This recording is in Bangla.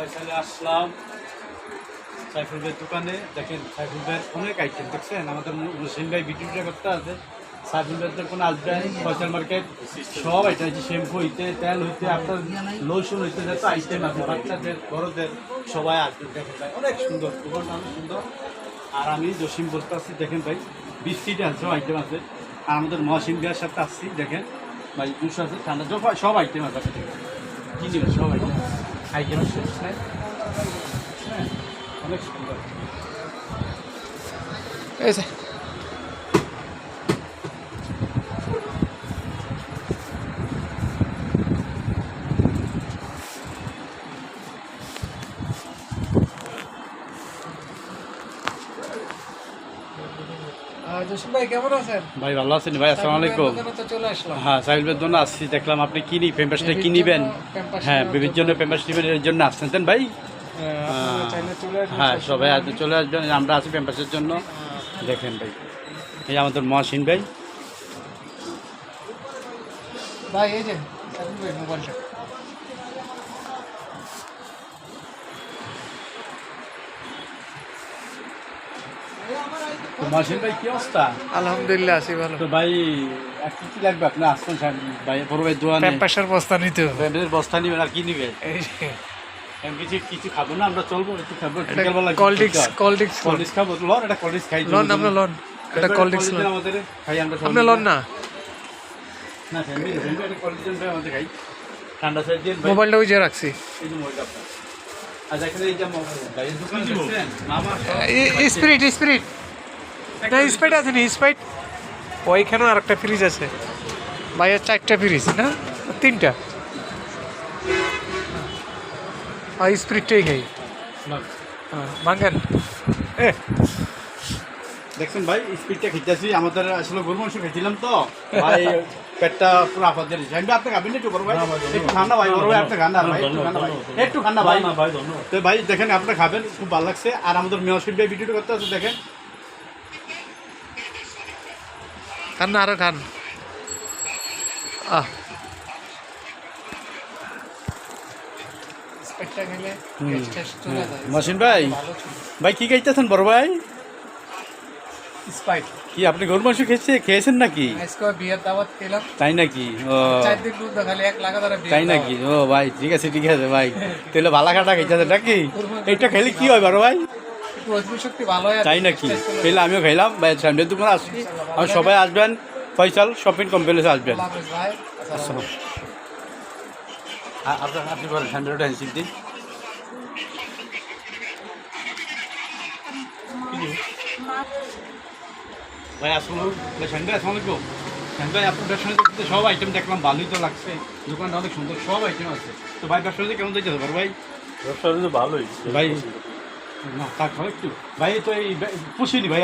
ফয়সালে আসলাম সাইফুল ভাইয়ের দোকানে। দেখেন সাইফুল ভাইয়ের অনেক আইটেম দেখছেন। আমাদের মুসলিম ভাই ভিডিওটা করতে আছে। সাইফুল ভাইয়ের কোনো আসবেন ফয়সাল মার্কেট সব আইটেম আছে, শ্যাম্পু হইতে তেল হইতে আপনার লোশন হইতে যত আইটেম আছে বাচ্চাদের বড়দের সবাই আসবেন। দেখেন ভাই অনেক সুন্দর, দোকানটা অনেক সুন্দর। আর আমি জসিম বলতে আসছি, দেখেন ভাই বিস্কিট আছে, আইটেম আছে। আর আমাদের মহাসিম ভাইয়ের সাথে আসছি, দেখেন ভাই জুস আছে, ঠান্ডা সব আইটেম আছে। কি নেবেন সব আইটেম শেষ নাই, অনেক সুন্দর। জসিম ভাই কেমন আছেন? ভাই ভালো আছেন ভাই? আসসালামু আলাইকুম। চলে আসলাম। হ্যাঁ, সাইকেলের জন্য আসছি, দেখলাম আপনি কিনি প্যাম্পাসটা কি নিবেন। হ্যাঁ, বেবির জন্য প্যাম্পাস নিবেন, এর জন্য আসছেন দেন ভাই। হ্যাঁ, সবাই আজ চলে আসবেন, আমরা আছি প্যাম্পাসের জন্য। দেখেন ভাই এই আমাদের মহাসিন ভাই। ভাই এই যে মোবাইলটা তো মহাসিন ভাই কি অবস্থা? আলহামদুলিল্লাহ আছি ভালো। তো ভাই আর কি কি লাগবে? আপনি আসছেন ভাই, বড় ভাই দোয়া নেই, প্যাম্পাসের বস্তা নিতে হবে। প্যাম্পাসের বস্তা নিবেন আর কি নিবেন? এই যে কিছু কিছু খাবো না, আমরা চলবো, একটু খাবো বিকেলবেলা। কোল্ড ড্রিঙ্কস খাবো, লন এটা কোল্ড ড্রিঙ্কস খাই, লন আমরা লন এটা কোল্ড ড্রিঙ্কস লন আমাদের খাই, আমরা আপনি লন না না ফ্যামিলি এটা কোল্ড ড্রিঙ্কস আমাদের খাই। ঠান্ডা সাইড দিয়ে মোবাইলটা ওই যে রাখছি। এই যে মোবাইলটা আপনার। আর এখানে এই যে ভাইয়ের দোকান দেখছেন মামা স্পিরিট না স্প্রাইট আছে না স্প্রাইট ওইখানেও আর একটা ফ্রিজ আছে ভাইয়ের 4টা ফ্রিজ না 3টা স্প্রিটটাই খাই মাঙ্গান দেখছেন ভাই স্পিডটা খেতেছি। আমাদের আসলে গরু মাংস খেয়েছিলাম তো ভাই, পেটটা পুরো আপাত দিয়ে দিচ্ছে। আপনি খাবেন একটু বড় ভাই? একটু ঠান্ডা ভাই, বড় ভাই আপনি ঠান্ডা ভাই, একটু ঠান্ডা ভাই, একটু ঠান্ডা ভাই। তো ভাই দেখেন আপনি খাবেন, খুব ভালো লাগছে। আর আমাদের মেয়রশিপ ভাই ভিডিওটা করতে আছে, দেখেন খান না আরো খান মহসিন ভাই, ভাই কি খাইতেছেন বড় ভাই? স্প্রাইট কি আপনি গরু মাংস খেয়েছেন নাকি? আজকে বিয়ের দাওয়াত খেলাম। তাই নাকি? ও 4 দিন দুধ খালি 1 লাখ টাকা তাই নাকি? ও ভাই ঠিক আছে ভাই, তাহলে ভালো খাটা খাইতেছে নাকি? এইটা খেলে কি হয় বড় ভাই? হজম শক্তি ভালো হয়। তাই নাকি? তাহলে আমিও খাইলাম ভাই, সামনের দোকানে আসছি। আর সবাই আসবেন, ফয়সাল শপিং কমপ্লেক্সে আসবেন। ভাই আপনি বলেন সামনেটা হ্যান্ডশিপ দিন। ভাই আসসালাম ভাই, সামনে আসসালামু আলাইকুম। ভাই আপনার ব্যবসা করতে সব আইটেম দেখলাম, ভালোই তো লাগছে, দোকানটা অনেক সুন্দর, সব আইটেম আছে। তো ভাই ব্যবসা কেমন দেখতে পারো ভাই? ব্যবসা ভালোই ভাই না থাক একটু ভাই, তো এই পুষিনি ভাই।